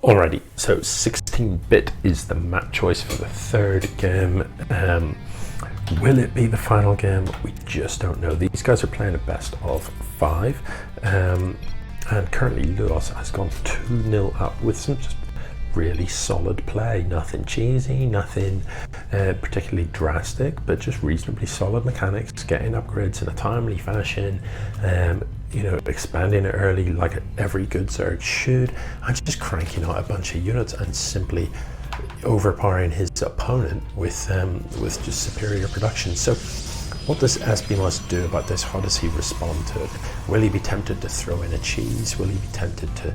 Alrighty, so 16-bit is the map choice for the third game. Will it be the final game? We just don't know. These guys are playing a best of 5, and currently Louos has gone 2-0 up with some just really solid play. Nothing cheesy, nothing particularly drastic, but just reasonably solid mechanics, getting upgrades in a timely fashion, you know, expanding it early like every good Zerg should, and just cranking out a bunch of units and simply overpowering his opponent with just superior production. So what does SBMous do about this? How does he respond to it? Will he be tempted to throw in a cheese? Will he be tempted to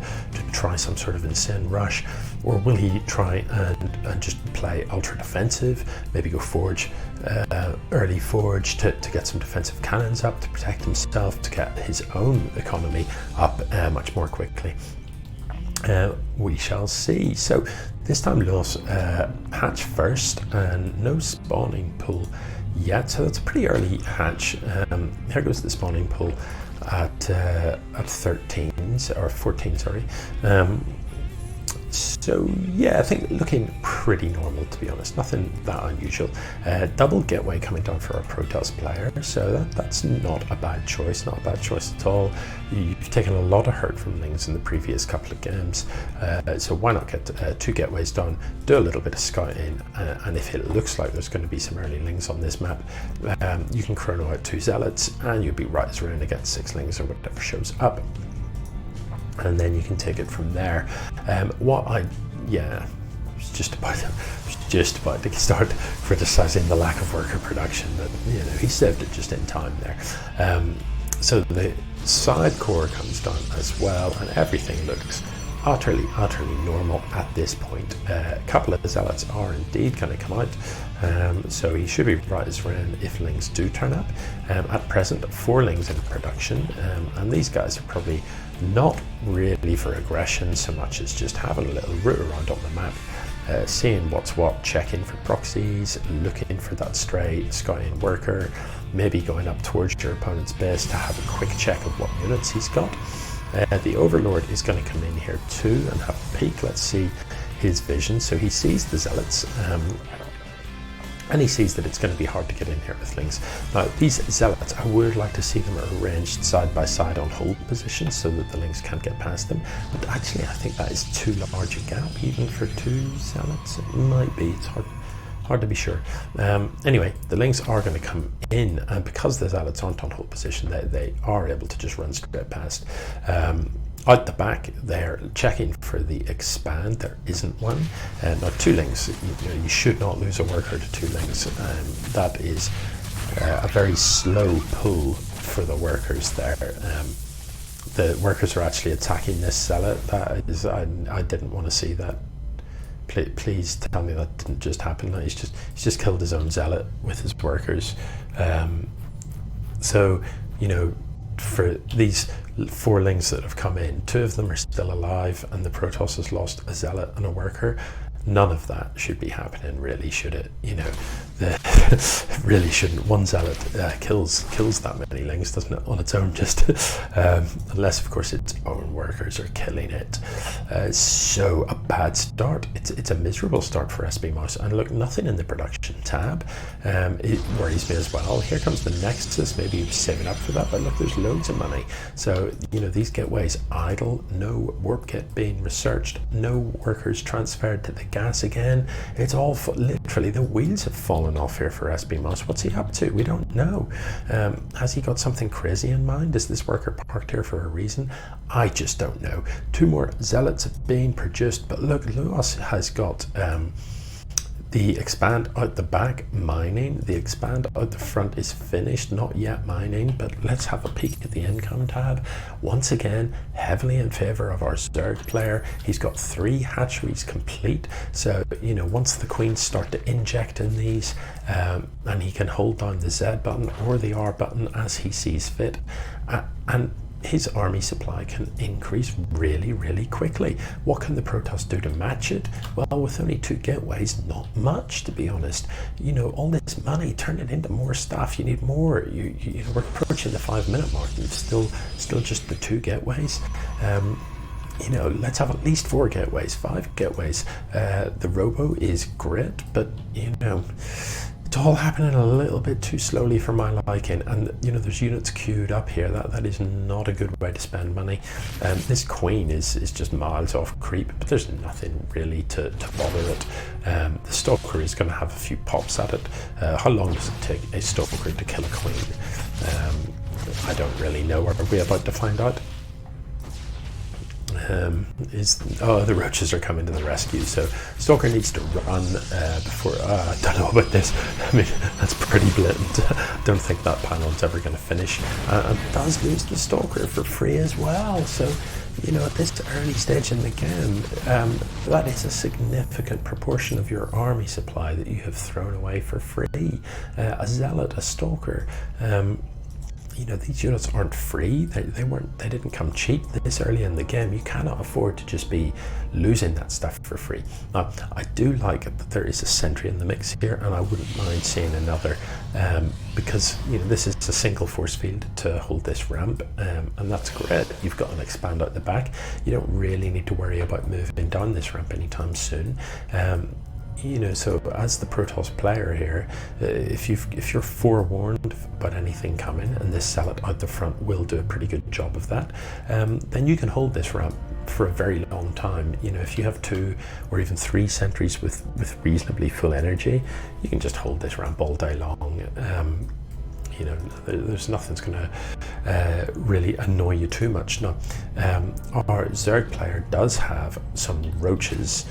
try some sort of insane rush? Or will he try and just play ultra defensive, maybe go forge, early forge to get some defensive cannons up to protect himself, to get his own economy up much more quickly? We shall see. So this time Louos hatch first and no spawning pool yet, so that's a pretty early hatch. Here goes the spawning pool at 13s or 14, sorry. So yeah, I think looking pretty normal, to be honest, nothing that unusual. Double gateway coming down for a Protoss player, so that's not a bad choice, not a bad choice at all. You've taken a lot of hurt from Lings in the previous couple of games, so why not get 2 gateways done, do a little bit of scouting, and if it looks like there's going to be some early Lings on this map, you can chrono out 2 zealots and you'll be right as rain against 6 Lings or whatever shows up. And then you can take it from there. I was just about to start criticizing the lack of worker production, but you know, he saved it just in time there. So the side core comes down as well, and everything looks utterly normal at this point. A couple of zealots are indeed going to come out, so he should be right as rain if Lings do turn up. At present, 4 Lings in production, and these guys are probably not really for aggression so much as just having a little route around on the map, seeing what's what, checking for proxies, looking for that stray scouting worker, maybe going up towards your opponent's base to have a quick check of what units he's got. The Overlord is going to come in here too and have a peek. Let's see his vision. So he sees the zealots, and he sees that it's going to be hard to get in here with Lings. Now these zealots, I would like to see them arranged side by side on hold positions so that the Lings can't get past them, but actually I think that is too large a gap even for 2 zealots. It might be, it's hard to be sure. Anyway, the Lings are going to come in, and because the zealots aren't on hold position, they are able to just run straight past. Out the back, they're checking for the expand. There isn't one. Now 2 Lings, you should not lose a worker to 2 Lings. That is a very slow pull for the workers there. The workers are actually attacking this zealot. That is, I didn't want to see that. Please tell me that didn't just happen. Like, he's just killed his own zealot with his workers. So you know, for these 4 Lings that have come in, 2 of them are still alive, and the Protoss has lost a zealot and a worker. None of that should be happening, really, should it? You know, really shouldn't. 1 zealot kills that many Lings, doesn't it, on its own, just unless of course its own workers are killing it. So a bad start. It's a miserable start for SBMous, and look, nothing in the production tab. It worries me as well. Here comes the Nexus. Maybe you're saving up for that, but look, there's loads of money. So you know, these gateways idle, no warp kit being researched, no workers transferred to the gas again. It's all literally, the wheels have fallen off here for SBMous. What's he up to? We don't know. Has he got something crazy in mind? Is this worker parked here for a reason? I just don't know. 2 more zealots have been produced, but look, Louos has got the expand out the back mining. The expand out the front is finished, not yet mining, but let's have a peek at the income tab. Once again, heavily in favor of our Zerg player. He's got 3 hatcheries complete, so you know, once the queens start to inject in these, and he can hold down the Z button or the R button as he sees fit, and his army supply can increase really quickly. What can the Protoss do to match it? Well, with only 2 gateways, not much, to be honest. You know, all this money, turn it into more stuff. You need more. You know, we're approaching the 5-minute mark, and still just the 2 gateways. you know, let's have at least 4 gateways, 5 gateways. The robo is great, but you know, it's all happening a little bit too slowly for my liking, and you know, there's units queued up here. That is not a good way to spend money. This queen is just miles off creep, but there's nothing really to bother it. The stalker is going to have a few pops at it. How long does it take a stalker to kill a queen? I don't really know. Are we about to find out? The roaches are coming to the rescue, so stalker needs to run before. I don't know about this. I mean, that's pretty blatant. Don't think that panel's ever going to finish, and does lose the stalker for free as well. So, you know, at this early stage in the game, that is a significant proportion of your army supply that you have thrown away for free. A zealot, a stalker. You know, these units aren't free. They didn't come cheap this early in the game. You cannot afford to just be losing that stuff for free. Now, I do like that there is a sentry in the mix here, and I wouldn't mind seeing another, because you know, this is a single force field to hold this ramp, and that's great. You've got an expand out the back. You don't really need to worry about moving down this ramp anytime soon. You know, so as the Protoss player here, if you're forewarned about anything coming, and this zealot out the front will do a pretty good job of that, then you can hold this ramp for a very long time. You know, if you have 2 or even 3 sentries with reasonably full energy, you can just hold this ramp all day long. You know, there's nothing's going to really annoy you too much. Now, our Zerg player does have some roaches,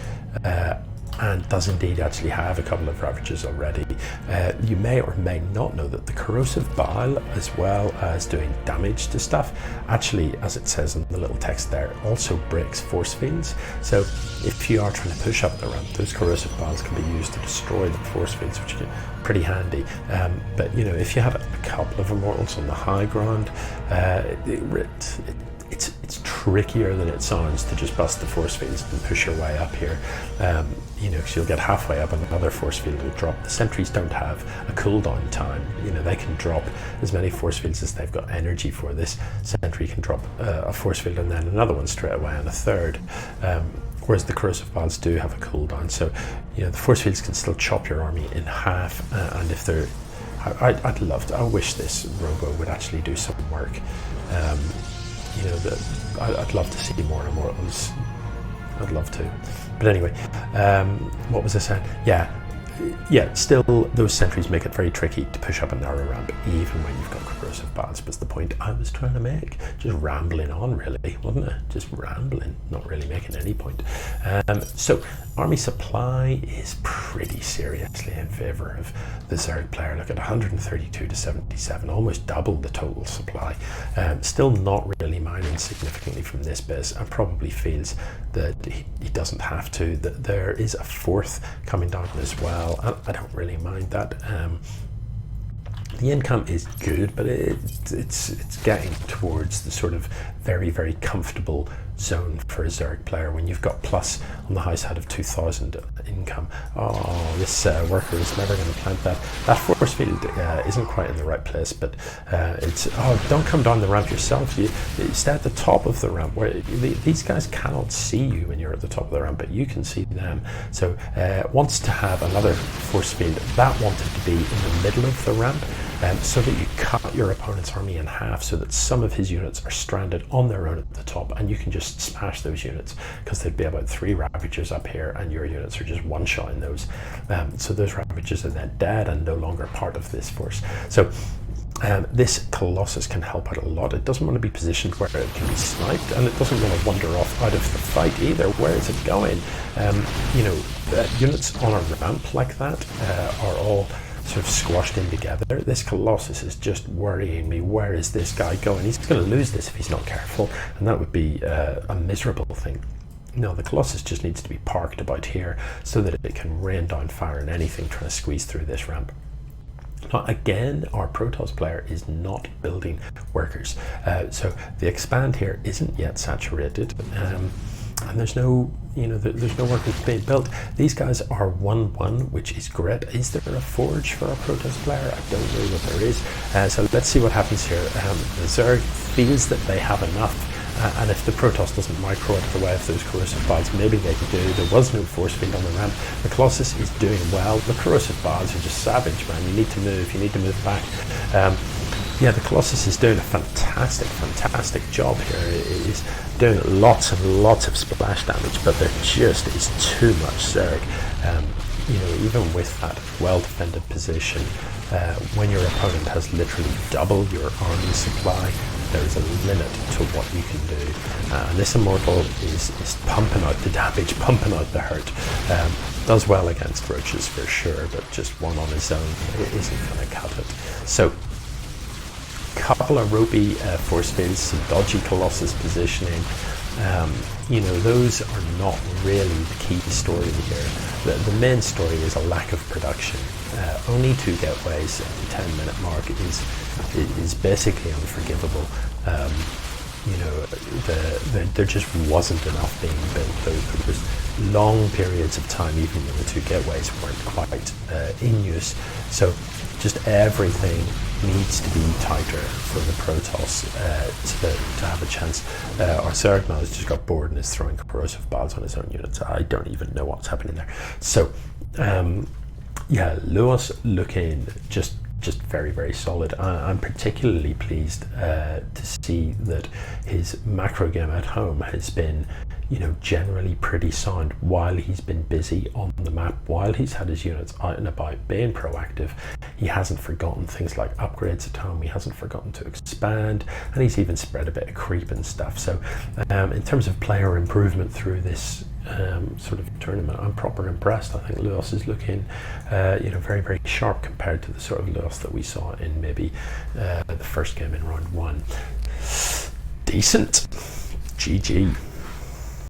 and does indeed actually have a couple of ravages already. You may or may not know that the corrosive bile, as well as doing damage to stuff, actually, as it says in the little text there, also breaks force fields. So if you are trying to push up the ramp, those corrosive biles can be used to destroy the force fields, which is pretty handy. But you know, if you have a couple of immortals on the high ground, it's trickier than it sounds to just bust the force fields and push your way up here. You know, because you'll get halfway up and another force field will drop. The sentries don't have a cooldown time. You know, they can drop as many force fields as they've got energy for. This sentry can drop a force field and then another one straight away and a third. Whereas the corrosive biles do have a cooldown. So, you know, the force fields can still chop your army in half. And if they're, I wish this robo would actually do some work. You know, I'd love to see more immortals. I'd love to. But anyway, what was I saying? Yeah, still those sentries make it very tricky to push up a narrow ramp, even when you've got corrosive biles, was the point I was trying to make. Just rambling on, really, wasn't it? Just rambling, not really making any point. So army supply is pretty seriously in favour of the Zerg player. Look at 132 to 77, almost double the total supply. Still not really mining significantly from this base, and probably feels that he doesn't have to. That there is a 4th coming down as well. I don't really mind that. The income is good, but it's getting towards the sort of very, very comfortable zone for a Zerg player when you've got plus on the high side of 2,000 income. Oh, this worker is never going to plant that. That force field isn't quite in the right place, but don't come down the ramp yourself. You stay at the top of the ramp, where these guys cannot see you when you're at the top of the ramp, but you can see them. So wants to have another force field that wanted to be in the middle of the ramp, so that you cut your opponent's army in half, so that some of his units are stranded on their own at the top, and you can just smash those units, because there'd be about 3 Ravagers up here, and your units are just one-shotting those. So those Ravagers are then dead and no longer part of this force. So this Colossus can help out a lot. It doesn't want to be positioned where it can be sniped, and it doesn't want to wander off out of the fight either. Where is it going? You know, units on a ramp like that are all sort of squashed in together. This Colossus is just worrying me. Where is this guy going? He's going to lose this if he's not careful, and that would be a miserable thing. No, the Colossus just needs to be parked about here so that it can rain down fire on anything trying to squeeze through this ramp. Now again, our Protoss player is not building workers, so the expand here isn't yet saturated, and there's no, you know, there's no workers being built. These guys are 1-1, which is great. Is there a forge for a Protoss player? I don't know that there is. So let's see what happens here. The Zerg feels that they have enough. And if the Protoss doesn't micro out of the way of those corrosive baths, maybe they can do. There was no force field on the ramp. The Colossus is doing well. The corrosive baths are just savage, man. You need to move back. Yeah, the Colossus is doing a fantastic job here. It is doing lots and lots of splash damage, but there just is too much Zerg. You know, even with that well-defended position, when your opponent has literally double your army supply, there is a limit to what you can do. And this Immortal is pumping out the damage, pumping out the hurt. Does well against roaches for sure, but just one on his own, it isn't going to cut it. So, couple of ropey force fields, some dodgy Colossus positioning. You know, those are not really the key story here. The main story is a lack of production. Only 2 gateways at the 10-minute mark is basically unforgivable. You know, there just wasn't enough being built. There was long periods of time, even when the 2 gateways weren't quite in use. So just everything needs to be tighter for the Protoss to have a chance. Our Zerg now has just got bored and is throwing corrosive baths on his own units. I don't even know what's happening there. So, yeah, Louos looking just very solid. I'm particularly pleased to see that his macro game at home has been, you know, generally pretty sound while he's been busy on the map, while he's had his units out and about being proactive. He hasn't forgotten things like upgrades at home, he hasn't forgotten to expand, and he's even spread a bit of creep and stuff. So in terms of player improvement through this sort of tournament, I'm proper impressed. I think Louos is looking you know, very sharp compared to the sort of Louos that we saw in maybe the first game in round 1. Decent. GG.